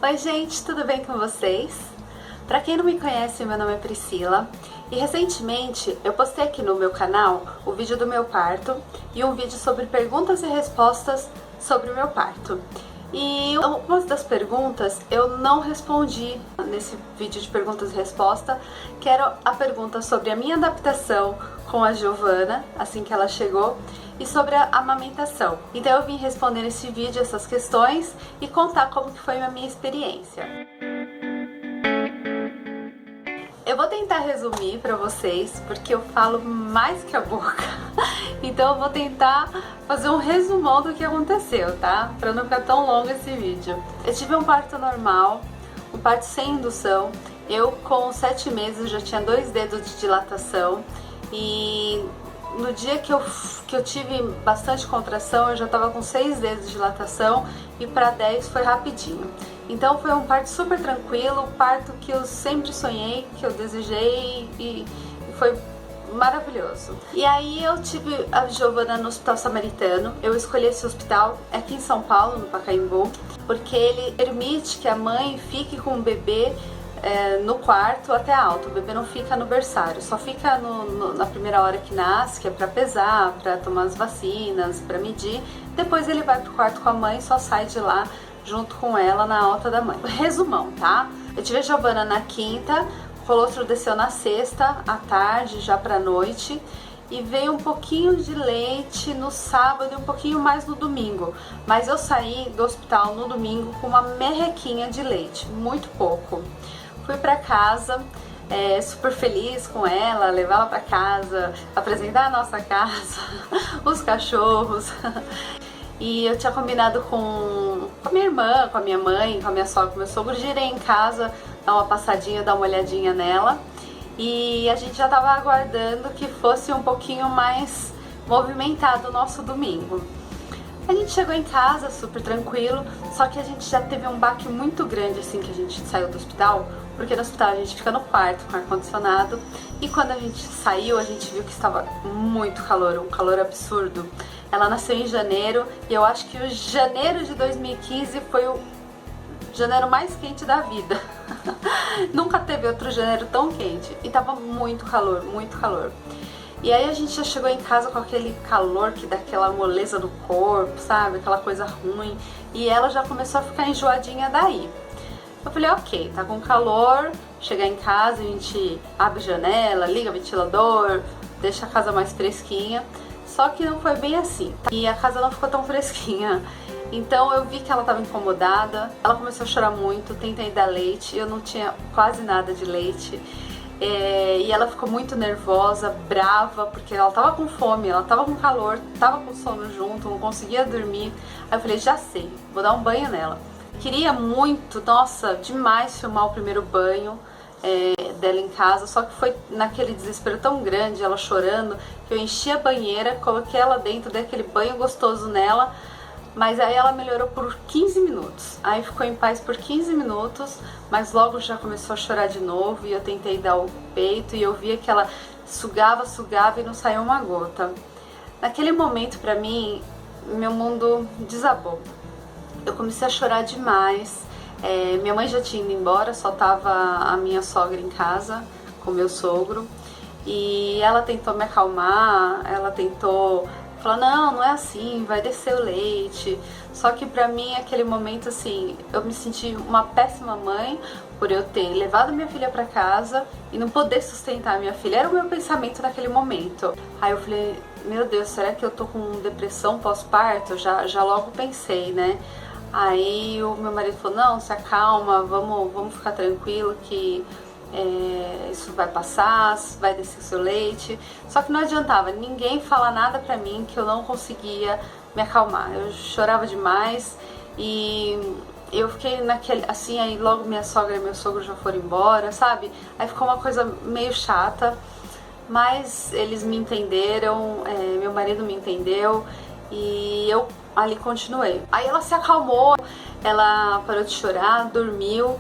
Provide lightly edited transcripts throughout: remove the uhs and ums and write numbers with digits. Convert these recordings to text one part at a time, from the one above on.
Oi gente, tudo bem com vocês? Pra quem não me conhece, meu nome é Priscila e recentemente eu postei aqui no meu canal o vídeo do meu parto e um vídeo sobre perguntas e respostas sobre o meu parto. E algumas das perguntas eu não respondi nesse vídeo de perguntas e respostas, que era a pergunta sobre a minha adaptação com a Giovana, assim que ela chegou, e sobre a amamentação. Então eu vim responder nesse vídeo essas questões e contar como que foi a minha experiência. Eu vou tentar resumir pra vocês, porque eu falo mais que a boca. Então eu vou tentar fazer um resumão do que aconteceu, tá? Pra não ficar tão longo esse vídeo. Eu tive um parto normal, um parto sem indução. Eu com 7 meses já tinha 2 dedos de dilatação. E no dia que eu tive bastante contração, eu já tava com 6 dedos de dilatação e pra 10 foi rapidinho. Então foi um parto super tranquilo, um parto que eu sempre sonhei, que eu desejei e foi maravilhoso. E aí eu tive a Giovana no Hospital Samaritano. Eu escolhi esse hospital aqui em São Paulo, no Pacaembu, porque ele permite que a mãe fique com o bebê no quarto até alto. O bebê não fica no berçário, só fica na primeira hora que nasce, que é pra pesar, pra tomar as vacinas, pra medir. Depois ele vai pro quarto com a mãe e só sai de lá junto com ela na alta da mãe. Resumão, tá? Eu tive a Giovana na quinta, o colostro desceu na sexta, à tarde, já pra noite, e veio um pouquinho de leite no sábado e um pouquinho mais no domingo. Mas eu saí do hospital no domingo com uma merrequinha de leite, muito pouco. Fui pra casa, super feliz com ela, levar ela pra casa, apresentar a nossa casa, os cachorros. E eu tinha combinado com a minha irmã, com a minha mãe, com a minha sogra, com o meu sogro, de ir em casa, dar uma passadinha, dar uma olhadinha nela. E a gente já tava aguardando que fosse um pouquinho mais movimentado o nosso domingo. A gente chegou em casa super tranquilo, só que a gente já teve um baque muito grande assim que a gente saiu do hospital, porque no hospital a gente fica no quarto com ar-condicionado, e quando a gente saiu a gente viu que estava muito calor, um calor absurdo. Ela nasceu em janeiro e eu acho que o janeiro de 2015 foi o janeiro mais quente da vida. Nunca teve outro janeiro tão quente e tava muito calor, muito calor. E aí a gente já chegou em casa com aquele calor que dá aquela moleza no corpo, sabe? Aquela coisa ruim. E ela já começou a ficar enjoadinha daí. Eu falei, ok, tá com calor, chegar em casa a gente abre a janela, liga o ventilador, deixa a casa mais fresquinha. Só que não foi bem assim, tá? E a casa não ficou tão fresquinha. Então eu vi que ela estava incomodada, ela começou a chorar muito, tentei dar leite, eu não tinha quase nada de leite. E ela ficou muito nervosa, brava, porque ela tava com fome, ela tava com calor, tava com sono junto, não conseguia dormir. Aí eu falei, já sei, vou dar um banho nela. Queria muito, nossa, demais filmar o primeiro banho dela em casa, só que foi naquele desespero tão grande, ela chorando, que eu enchi a banheira, coloquei ela dentro, dei aquele banho gostoso nela. Mas aí ela melhorou por 15 minutos, aí ficou em paz por 15 minutos, mas logo já começou a chorar de novo e eu tentei dar o peito e eu via que ela sugava e não saiu uma gota. Naquele momento, pra mim, meu mundo desabou. Eu comecei a chorar demais, minha mãe já tinha ido embora, só tava a minha sogra em casa com meu sogro, e ela tentou me acalmar, ela tentou falar, não é assim, vai descer o leite. Só que pra mim, aquele momento, assim, eu me senti uma péssima mãe por eu ter levado minha filha pra casa e não poder sustentar minha filha. Era o meu pensamento naquele momento. Aí eu falei, meu Deus, será que eu tô com depressão pós-parto? Já logo pensei, né? Aí o meu marido falou, não, se acalma, vamos ficar tranquilo que isso vai passar, vai descer seu leite. Só que não adiantava, ninguém falar nada pra mim, que eu não conseguia me acalmar. Eu chorava demais e eu fiquei naquele, assim, aí logo minha sogra e meu sogro já foram embora, sabe? Aí ficou uma coisa meio chata, mas eles me entenderam, meu marido me entendeu e eu ali continuei. Aí ela se acalmou, ela parou de chorar, dormiu.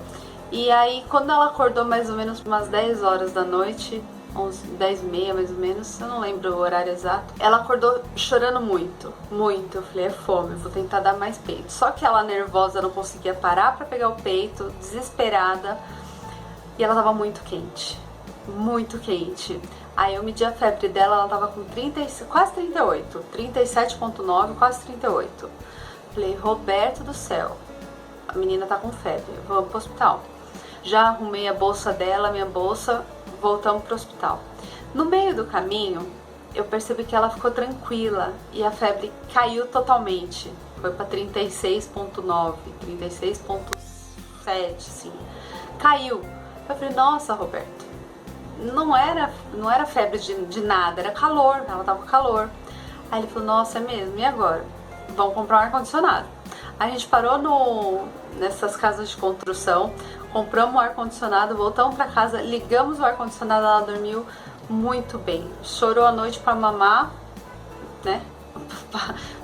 E aí, quando ela acordou mais ou menos umas 10 horas da noite, 11, 10 e meia mais ou menos, eu não lembro o horário exato. Ela acordou chorando muito, muito. Eu falei, é fome, eu vou tentar dar mais peito. Só que ela nervosa não conseguia parar pra pegar o peito, desesperada. E ela tava muito quente, muito quente. Aí eu medi a febre dela, ela tava com 30, quase 38, 37,9, quase 38. Falei, Roberto do céu, a menina tá com febre, vamos pro hospital. Já arrumei a bolsa dela, minha bolsa, voltamos pro hospital. No meio do caminho, eu percebi que ela ficou tranquila e a febre caiu totalmente. Foi pra 36,9, 36,7, assim. Caiu. Eu falei, nossa, Roberto, não era febre de nada, era calor, ela tava com calor. Aí ele falou, nossa, é mesmo, e agora? Vamos comprar um ar-condicionado. A gente parou nessas casas de construção, compramos o ar-condicionado, voltamos pra casa, ligamos o ar-condicionado, ela dormiu muito bem. Chorou a noite pra mamar, né?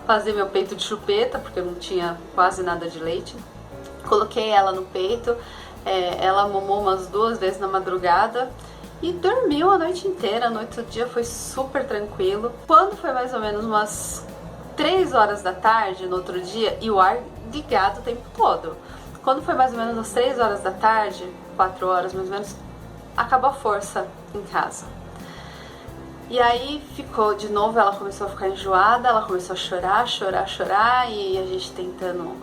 Fazer meu peito de chupeta, porque eu não tinha quase nada de leite. Coloquei ela no peito, ela mamou umas 2 vezes na madrugada e dormiu a noite inteira. No outro dia foi super tranquilo. Quando foi mais ou menos umas 3 horas da tarde, no outro dia, e o ar ligado o tempo todo. Quando foi mais ou menos às 3 horas da tarde, 4 horas mais ou menos, acabou a força em casa. E aí ficou de novo, ela começou a ficar enjoada, ela começou a chorar, e a gente tentando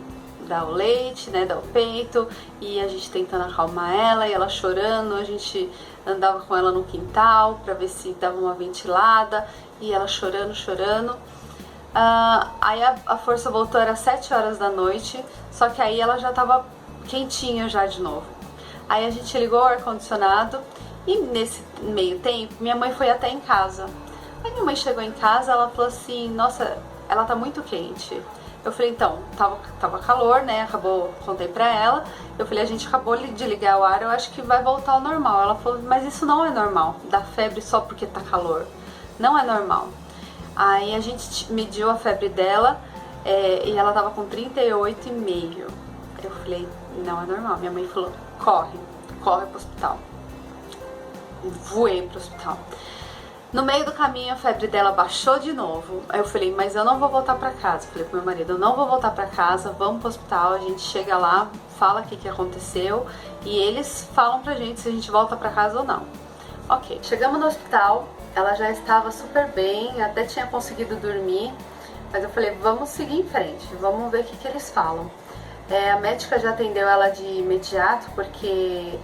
dar o leite, né, dar o peito, e a gente tentando acalmar ela, e ela chorando, a gente andava com ela no quintal pra ver se dava uma ventilada, e ela chorando. Aí a força voltou, era 7 horas da noite, só que aí ela já tava quentinha já de novo. Aí a gente ligou o ar-condicionado e nesse meio tempo minha mãe foi até em casa. Aí minha mãe chegou em casa, ela falou assim, nossa, ela tá muito quente. Eu falei, então, tava calor, né, contei pra ela. Eu falei, a gente acabou de ligar o ar, eu acho que vai voltar ao normal. Ela falou, mas isso não é normal, dar febre só porque tá calor. Não é normal. Aí a gente mediu a febre dela e ela tava com 38,5. Eu falei, não é normal. Minha mãe falou, corre pro hospital. Voei pro hospital. No meio do caminho a febre dela baixou de novo. Aí eu falei, mas eu não vou voltar pra casa. Falei pro meu marido, eu não vou voltar pra casa, vamos pro hospital, a gente chega lá, fala o que aconteceu e eles falam pra gente se a gente volta pra casa ou não. Ok, chegamos no hospital, ela já estava super bem, até tinha conseguido dormir, mas eu falei, vamos seguir em frente, vamos ver o que eles falam. A médica já atendeu ela de imediato, porque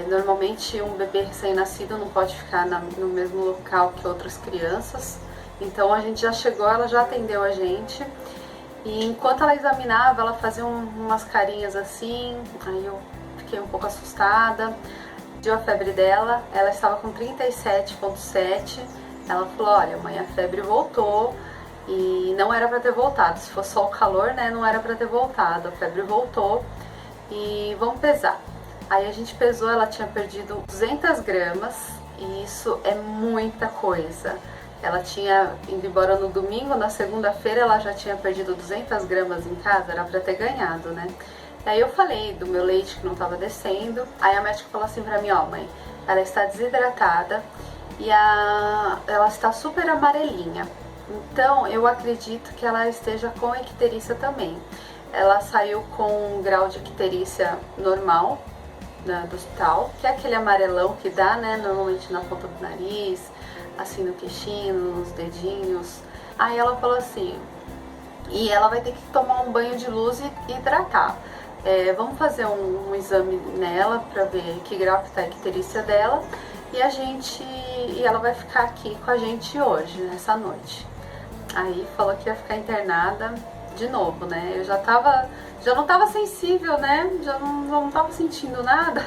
normalmente um bebê recém-nascido não pode ficar no mesmo local que outras crianças. Então a gente já chegou, ela já atendeu a gente. E enquanto ela examinava, ela fazia umas carinhas assim, aí eu fiquei um pouco assustada. Deu a febre dela, ela estava com 37,7. Ela falou, olha mãe, a febre voltou e não era para ter voltado. Se fosse só o calor, né, não era para ter voltado. A febre voltou e vamos pesar. Aí a gente pesou, ela tinha perdido 200 gramas e isso é muita coisa. Ela tinha ido embora no domingo, na segunda-feira ela já tinha perdido 200 gramas em casa, era pra ter ganhado, né? Daí eu falei do meu leite que não tava descendo, aí a médica falou assim pra mim, ó mãe, ela está desidratada e ela está super amarelinha, então eu acredito que ela esteja com icterícia também. Ela saiu com um grau de icterícia normal, do hospital, que é aquele amarelão que dá, né, normalmente na ponta do nariz, assim no queixinho, nos dedinhos. Aí ela falou assim, e ela vai ter que tomar um banho de luz e hidratar. Vamos fazer um exame nela pra ver que grau que tá a icterícia dela e ela vai ficar aqui com a gente hoje, nessa noite. Aí falou que ia ficar internada de novo, né? Eu já não tava sensível, né? Já não tava sentindo nada.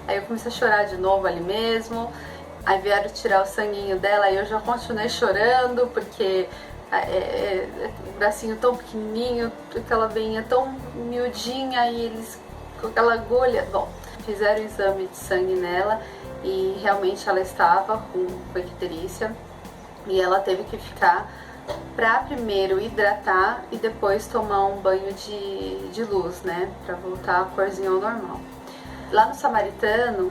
Aí eu comecei a chorar de novo ali mesmo. Aí vieram tirar o sanguinho dela e eu já continuei chorando, porque o bracinho tão pequenininho, aquela veinha tão miudinha e eles com aquela agulha. Bom, fizeram o exame de sangue nela e realmente ela estava com icterícia e ela teve que ficar pra primeiro hidratar e depois tomar um banho de luz, né, pra voltar a corzinha ao normal. Lá no Samaritano,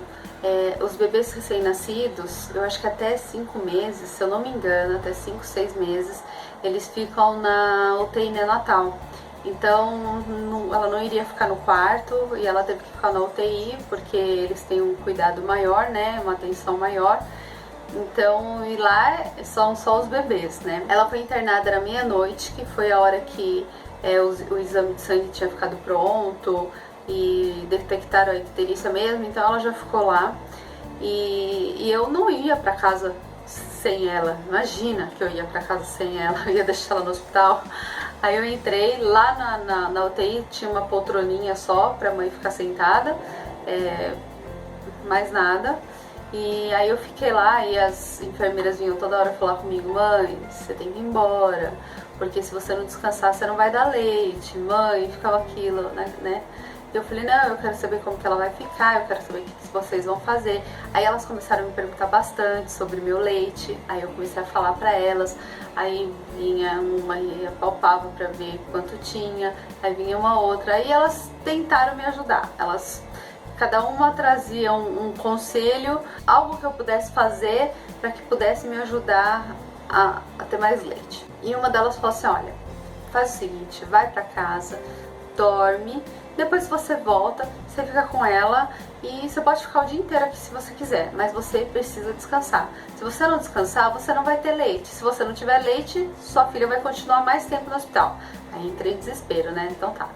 Os bebês recém-nascidos, eu acho que até 5 meses, se eu não me engano, até 5, 6 meses, eles ficam na UTI neonatal. Então ela não iria ficar no quarto e ela teve que ficar na UTI porque eles têm um cuidado maior, né, uma atenção maior. Então, e lá são só os bebês, né? Ela foi internada na meia-noite, que foi a hora que o exame de sangue tinha ficado pronto e detectaram a icterícia mesmo, então ela já ficou lá. E eu não ia pra casa sem ela, imagina que eu ia pra casa sem ela, eu ia deixar ela no hospital. Aí eu entrei, lá na UTI tinha uma poltroninha só pra mãe ficar sentada, mais nada. E aí eu fiquei lá e as enfermeiras vinham toda hora falar comigo: mãe, você tem que ir embora, porque se você não descansar você não vai dar leite, mãe, ficava aquilo, né? E eu falei: não, eu quero saber como que ela vai ficar, eu quero saber o que vocês vão fazer. Aí elas começaram a me perguntar bastante sobre meu leite, aí eu comecei a falar pra elas, aí vinha uma e apalpava pra ver quanto tinha, aí vinha uma outra, aí elas tentaram me ajudar, cada uma trazia um conselho, algo que eu pudesse fazer para que pudesse me ajudar a ter mais leite. E uma delas falou assim: olha, faz o seguinte, vai para casa, dorme, depois você volta, você fica com ela e você pode ficar o dia inteiro aqui se você quiser, mas você precisa descansar. Se você não descansar, você não vai ter leite. Se você não tiver leite, sua filha vai continuar mais tempo no hospital. Aí entrei em desespero, né? Então tá.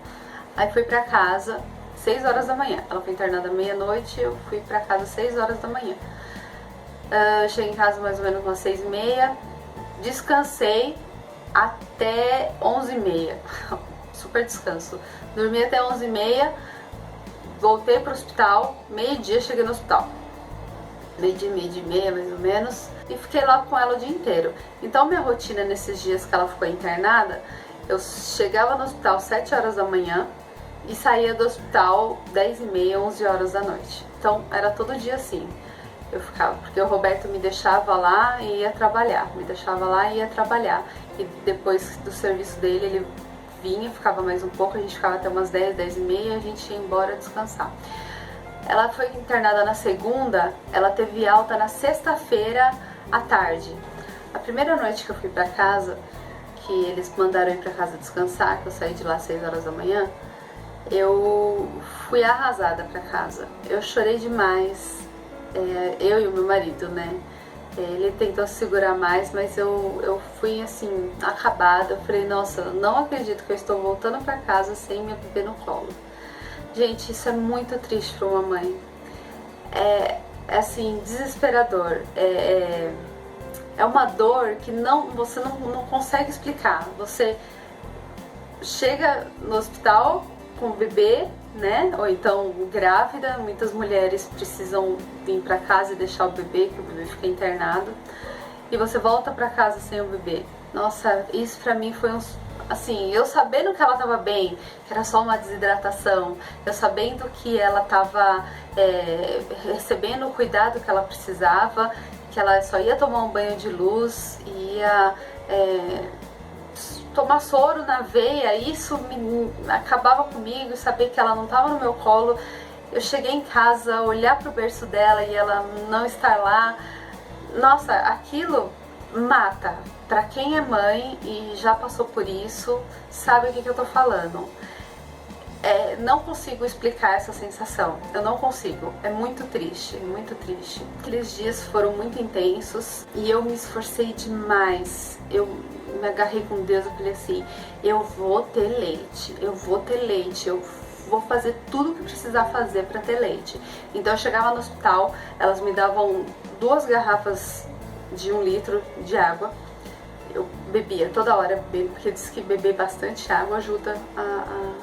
Aí fui para casa 6 horas da manhã. Ela foi internada meia-noite, eu fui pra casa 6 horas da manhã. Cheguei em casa mais ou menos umas 6h30, descansei até 11h30, super descanso. Dormi até 11h30, voltei pro hospital, meio-dia cheguei no hospital. Meio-dia e meia mais ou menos, e fiquei lá com ela o dia inteiro. Então minha rotina nesses dias que ela ficou internada, eu chegava no hospital 7 horas da manhã, e saía do hospital 10h30, 11 horas da noite. Então era todo dia assim. Eu ficava, porque o Roberto me deixava lá e ia trabalhar, E depois do serviço dele, ele vinha, ficava mais um pouco, a gente ficava até umas 10, 10h30 e a gente ia embora descansar. Ela foi internada na segunda, ela teve alta na sexta-feira à tarde. A primeira noite que eu fui pra casa, que eles mandaram ir pra casa descansar, que eu saí de lá às 6 horas da manhã, eu fui arrasada pra casa. Eu chorei demais, eu e o meu marido, né? Ele tentou segurar mais, mas eu fui assim, acabada. Eu falei: nossa, não acredito que eu estou voltando pra casa sem meu bebê no colo. Gente, isso é muito triste pra uma mãe. É assim, desesperador. É uma dor que você não consegue explicar. Você chega no hospital com o bebê, né? Ou então grávida, muitas mulheres precisam vir para casa e deixar o bebê, que o bebê fica internado, e você volta para casa sem o bebê. Nossa, isso pra mim foi assim, eu sabendo que ela tava bem, que era só uma desidratação, eu sabendo que ela tava recebendo o cuidado que ela precisava, que ela só ia tomar um banho de luz, ia tomar soro na veia, isso acabava comigo, saber que ela não estava no meu colo. Eu cheguei em casa, olhar pro berço dela e ela não estar lá, nossa, aquilo mata. Pra quem é mãe e já passou por isso, sabe o que eu tô falando. Não consigo explicar essa sensação, eu não consigo, é muito triste, muito triste. Aqueles dias foram muito intensos e eu me esforcei demais, eu me agarrei com Deus e falei assim: eu vou ter leite, eu vou fazer tudo o que precisar fazer para ter leite. Então eu chegava no hospital, elas me davam 2 garrafas de 1 litro de água. Eu bebia toda hora, porque diz que beber bastante água ajuda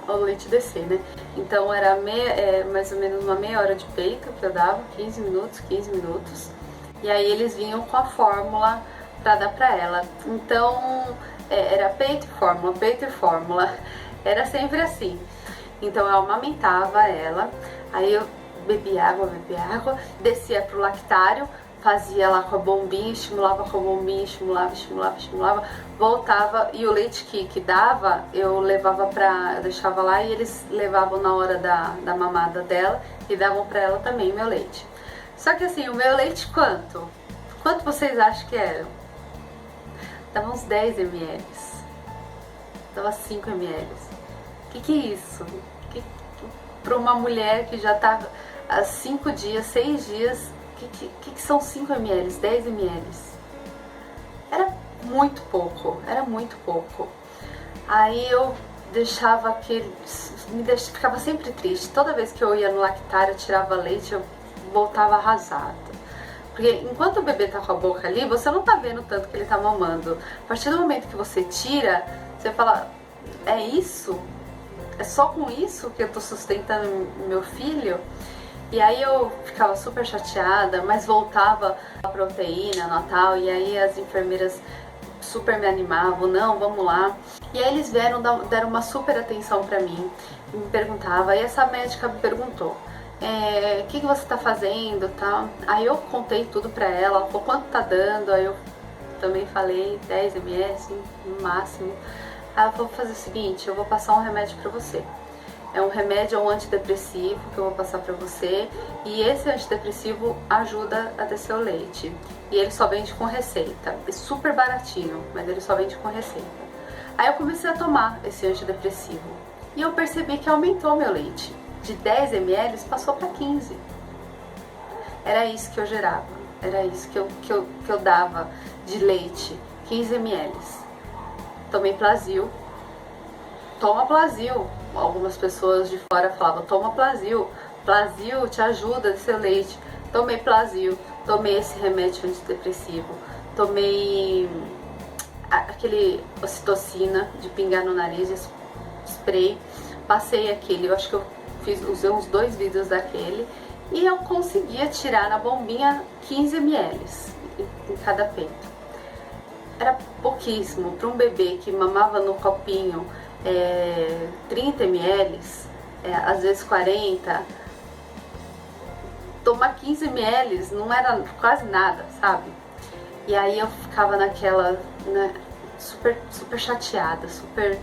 ao leite descer, né? Então era mais ou menos uma meia hora de peito que eu dava, 15 minutos. E aí eles vinham com a fórmula pra dar pra ela. Então era peito e fórmula. Era sempre assim. Então eu amamentava ela, aí eu bebia água, descia pro lactário, fazia lá com a bombinha, estimulava com a bombinha, estimulava, voltava, e o leite que dava, eu deixava lá e eles levavam na hora da mamada dela e davam pra ela também meu leite. Só que assim, o meu leite quanto? Quanto vocês acham que era? Dava uns 10 ml. Dava 5 ml. Que é isso? Para uma mulher que já tá há 5 dias, 6 dias, que são 5 ml, 10 ml? Era muito pouco, era muito pouco. Aí eu deixava aquele... ficava sempre triste. Toda vez que eu ia no lactar, eu tirava leite, eu voltava arrasada. Porque enquanto o bebê tá com a boca ali, você não tá vendo tanto que ele tá mamando. A partir do momento que você tira, você fala, é isso? É só com isso que eu tô sustentando meu filho? E aí eu ficava super chateada, mas voltava a proteína, Natal, e aí as enfermeiras super me animavam, não, vamos lá. E aí eles deram uma super atenção pra mim, me perguntava, e essa médica me perguntou, o que você tá fazendo, tal. Aí eu contei tudo pra ela falou, quanto tá dando, aí eu também falei 10 ml, assim, no máximo. Aí ela falou, vou fazer o seguinte, eu vou passar um remédio pra você. É um remédio, é um antidepressivo que eu vou passar pra você. E esse antidepressivo ajuda a descer o leite. E ele só vende com receita. É super baratinho, mas ele só vende com receita. Aí eu comecei a tomar esse antidepressivo. E eu percebi que aumentou meu leite. De 10 ml passou pra 15. Era isso que eu gerava. Era isso que eu dava de leite. 15 ml. Tomei Plasil. Toma Plasil. Algumas pessoas de fora falavam, toma Plasil. Plasil te ajuda a descer o leite. Tomei Plasil. Tomei esse remédio antidepressivo. Tomei aquele ocitocina de pingar no nariz, spray. Passei aquele, eu acho que eu usei uns 2 vidros daquele. E eu conseguia tirar na bombinha 15 ml em cada peito. Era pouquíssimo para um bebê que mamava no copinho 30 ml, às vezes 40. Tomar 15 ml não era quase nada, sabe? E aí eu ficava naquela, né, super chateada, super...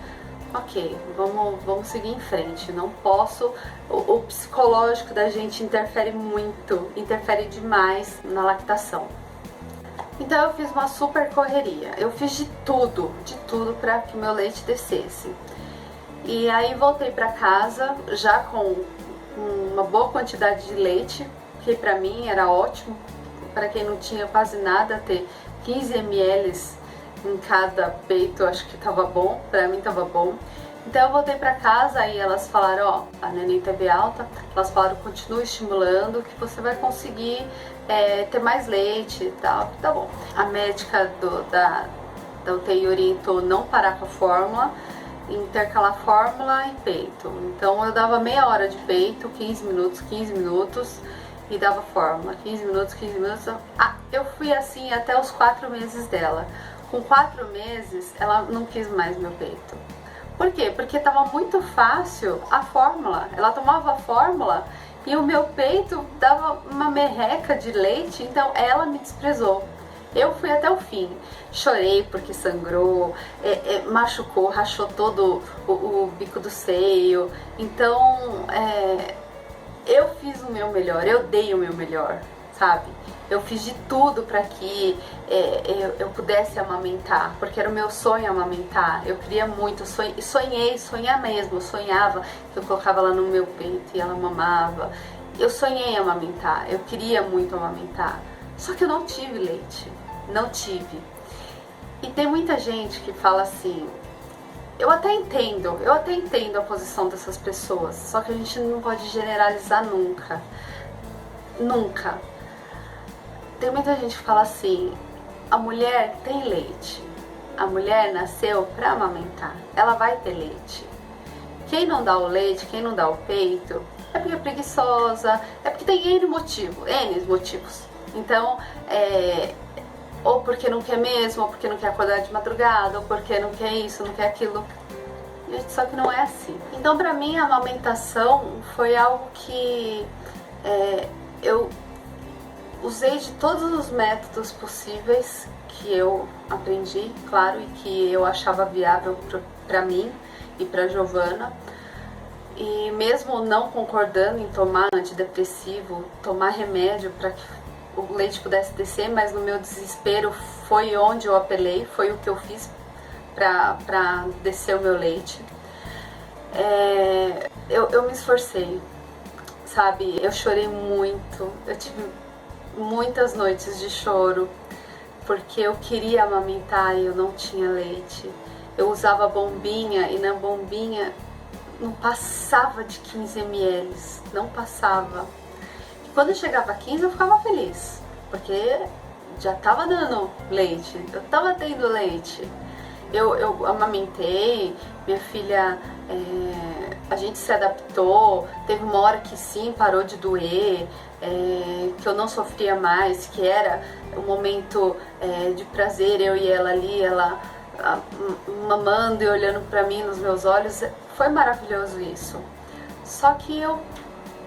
Ok, vamos seguir em frente, não posso... O psicológico da gente interfere muito, interfere demais na lactação. Então eu fiz uma super correria, eu fiz de tudo para que meu leite descesse. E aí voltei para casa já com uma boa quantidade de leite, que para mim era ótimo, para quem não tinha quase nada, ter 15 ml em cada peito, acho que tava bom, pra mim tava bom. Então eu voltei pra casa e elas falaram, ó, a neném teve alta, elas falaram, continua estimulando que você vai conseguir ter mais leite e tal, tá bom. A médica da UTI orientou não parar com a fórmula, intercalar fórmula e peito. Então eu dava meia hora de peito, 15 minutos, e dava fórmula, 15 minutos. Eu fui assim até os 4 meses dela. Com 4 meses, ela não quis mais meu peito. Por quê? Porque estava muito fácil a fórmula. Ela tomava a fórmula e o meu peito dava uma merreca de leite, então ela me desprezou. Eu fui até o fim. Chorei porque sangrou, machucou, rachou todo o bico do seio. Então, eu fiz o meu melhor, eu dei o meu melhor, sabe? Eu fiz de tudo para que eu pudesse amamentar, porque era o meu sonho amamentar. Eu queria muito, sonhar mesmo, eu sonhava que eu colocava ela no meu peito e ela mamava. Eu sonhei amamentar, eu queria muito amamentar, só que eu não tive leite, não tive. E tem muita gente que fala assim, eu até entendo a posição dessas pessoas, só que a gente não pode generalizar nunca, nunca. Tem muita gente que fala assim, a mulher tem leite, a mulher nasceu para amamentar, ela vai ter leite. Quem não dá o leite, quem não dá o peito, é porque é preguiçosa, é porque tem N motivos. Então, ou porque não quer mesmo, ou porque não quer acordar de madrugada, ou porque não quer isso, não quer aquilo. Só que não é assim. Então, pra mim, a amamentação foi algo que eu usei de todos os métodos possíveis que eu aprendi, claro, e que eu achava viável pra mim e pra Giovana. E mesmo não concordando em tomar antidepressivo, tomar remédio para que o leite pudesse descer, mas no meu desespero foi onde eu apelei, foi o que eu fiz para descer o meu leite. Eu me esforcei, sabe? Eu chorei muito, eu tive muitas noites de choro, porque eu queria amamentar e eu não tinha leite. Eu usava bombinha e na bombinha não passava de 15 ml, não passava. E quando eu chegava a 15 eu ficava feliz, porque já estava dando leite, eu estava tendo leite. Eu amamentei, minha filha, a gente se adaptou, teve uma hora que sim, parou de doer, que eu não sofria mais, que era um momento de prazer, eu e ela ali, ela mamando e olhando pra mim nos meus olhos, foi maravilhoso isso. Só que eu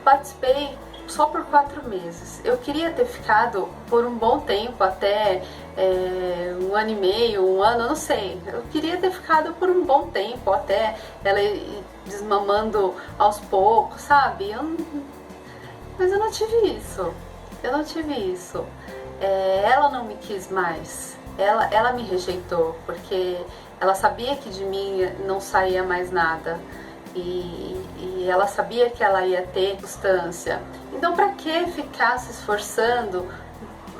participei só por 4 meses. Eu queria ter ficado por um bom tempo, até 1 ano e meio, 1 ano, não sei. Eu queria ter ficado por um bom tempo, até ela ir desmamando aos poucos, sabe? Mas eu não tive isso. Eu não tive isso. Ela não me quis mais. Ela me rejeitou, porque ela sabia que de mim não saía mais nada. E ela sabia que ela ia ter constância. Então, para que ficar se esforçando,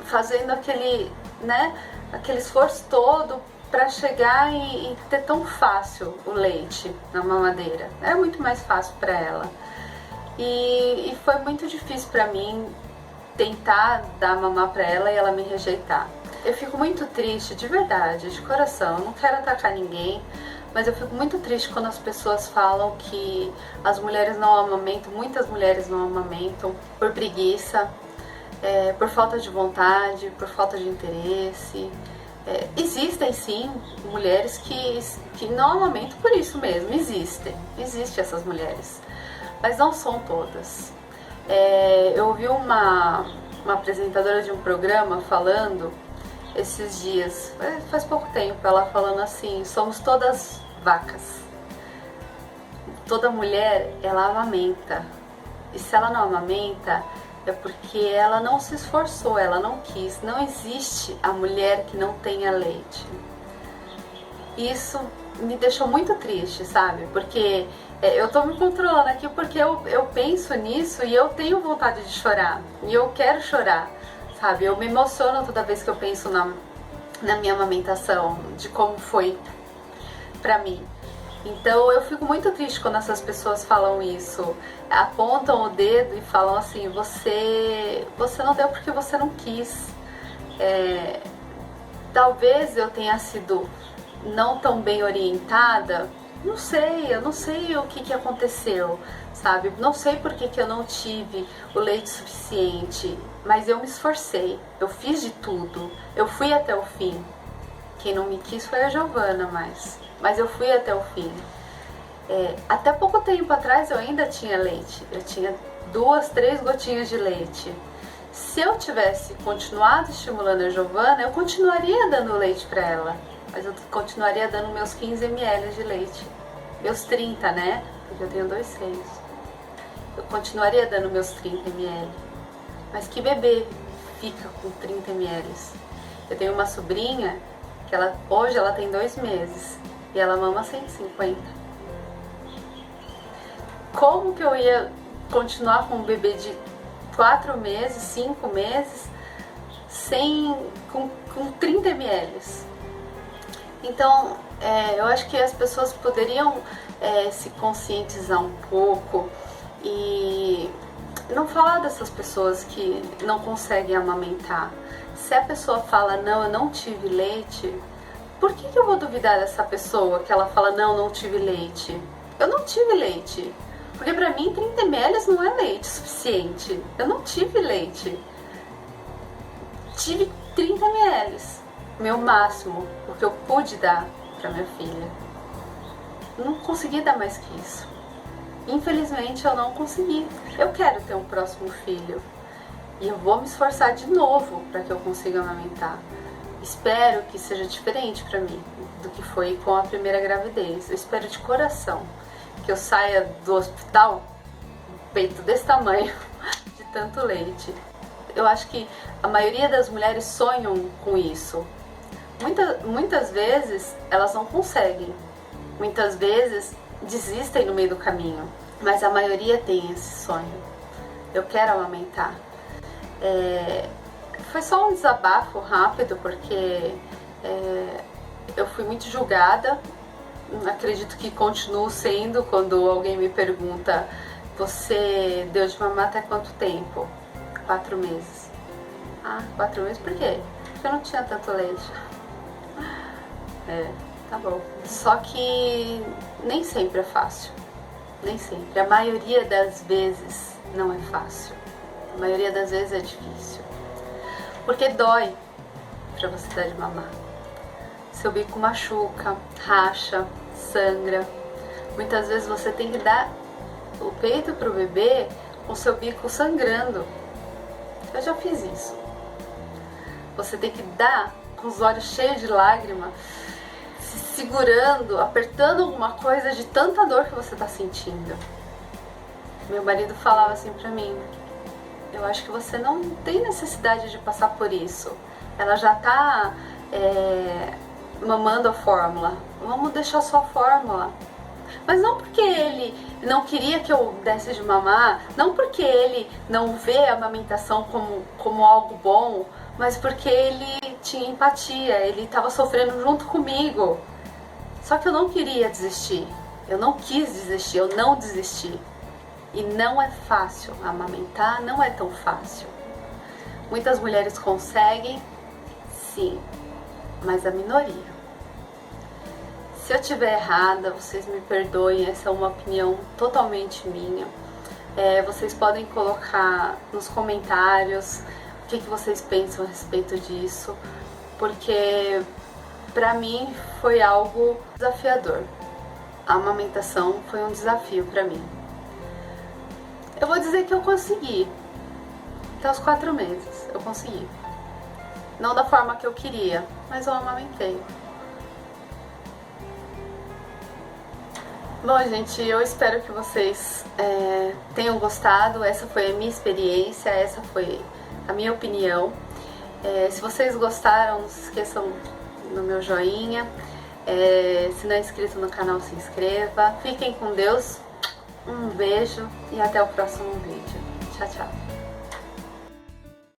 fazendo aquele esforço todo para chegar e ter tão fácil o leite na mamadeira? Era muito mais fácil para ela. E foi muito difícil para mim tentar dar mamar para ela e ela me rejeitar. Eu fico muito triste, de verdade, de coração. Eu não quero atacar ninguém, mas eu fico muito triste quando as pessoas falam que as mulheres não amamentam, muitas mulheres não amamentam por preguiça, por falta de vontade, por falta de interesse. Existem sim mulheres que não amamentam por isso mesmo, existem essas mulheres, mas não são todas. Eu ouvi uma apresentadora de um programa falando esses dias, faz pouco tempo, ela falando assim: somos todas vacas. Toda mulher, ela amamenta. E se ela não amamenta, é porque ela não se esforçou, ela não quis. Não existe a mulher que não tenha leite. Isso me deixou muito triste, sabe? Porque eu tô me controlando aqui porque eu penso nisso e eu tenho vontade de chorar. E eu quero chorar, sabe? Eu me emociono toda vez que eu penso na minha amamentação, de como foi pra mim. Então eu fico muito triste quando essas pessoas falam isso, apontam o dedo e falam assim: você não deu porque você não quis. Talvez eu tenha sido não tão bem orientada, eu não sei o que aconteceu, sabe? Não sei por que eu não tive o leite suficiente, mas eu me esforcei, eu fiz de tudo, eu fui até o fim. Quem não me quis foi a Giovana, mas eu fui até o fim. Até pouco tempo atrás eu ainda tinha leite, eu tinha 2, 3 gotinhas de leite. Se eu tivesse continuado estimulando a Giovana, eu continuaria dando leite para ela, mas eu continuaria dando meus 15 ml de leite, meus 30, né? Porque eu tenho 2 seios. Eu continuaria dando meus 30 ml. Mas que bebê fica com 30 ml? Eu tenho uma sobrinha que hoje ela tem 2 meses e ela mama 150. Como que eu ia continuar com um bebê de 4 meses, 5 meses, com 30 ml? Então, eu acho que as pessoas poderiam se conscientizar um pouco e não falar dessas pessoas que não conseguem amamentar. Se a pessoa fala: não, eu não tive leite, por que eu vou duvidar dessa pessoa que ela fala: não tive leite? Eu não tive leite, porque pra mim 30 ml não é leite suficiente. Eu não tive leite, tive 30 ml, meu máximo, o que eu pude dar pra minha filha. Não consegui dar mais que isso. Infelizmente eu não consegui. Eu quero ter um próximo filho e eu vou me esforçar de novo para que eu consiga amamentar. Espero que seja diferente para mim do que foi com a primeira gravidez. Eu espero de coração que eu saia do hospital, peito desse tamanho, de tanto leite. Eu acho que a maioria das mulheres sonham com isso. Muitas vezes elas não conseguem, muitas vezes desistem no meio do caminho, mas a maioria tem esse sonho. Eu quero amamentar. Foi só um desabafo rápido, porque eu fui muito julgada. Acredito que continuo sendo quando alguém me pergunta: você deu de mamar até quanto tempo? 4 meses. Ah, 4 meses por quê? Porque eu não tinha tanto leite. Tá bom. Só que nem sempre é fácil. Nem sempre. A maioria das vezes não é fácil. A maioria das vezes é difícil. Porque dói pra você dar de mamar. Seu bico machuca, racha, sangra. Muitas vezes você tem que dar o peito pro bebê com seu bico sangrando. Eu já fiz isso. Você tem que dar com os olhos cheios de lágrima, se segurando, apertando alguma coisa de tanta dor que você tá sentindo. Meu marido falava assim pra mim: eu acho que você não tem necessidade de passar por isso. Ela já tá mamando a fórmula. Vamos deixar só a fórmula. Mas não porque ele não queria que eu desse de mamar, não porque ele não vê a amamentação como algo bom, mas porque ele tinha empatia, ele estava sofrendo junto comigo. Só que eu não queria desistir, eu não quis desistir, eu não desisti. E não é fácil, amamentar não é tão fácil. Muitas mulheres conseguem, sim, mas a minoria. Se eu estiver errada, vocês me perdoem, essa é uma opinião totalmente minha. Vocês podem colocar nos comentários o que vocês pensam a respeito disso, porque pra mim foi algo desafiador. A amamentação foi um desafio pra mim. Eu vou dizer que eu consegui. Até os 4 meses eu consegui. Não da forma que eu queria, mas eu amamentei. Bom, gente, eu espero que vocês tenham gostado. Essa foi a minha experiência, essa foi a minha opinião. Se vocês gostaram, não se esqueçam do meu joinha. Se não é inscrito no canal, se inscreva. Fiquem com Deus. Um beijo e até o próximo vídeo. Tchau, tchau.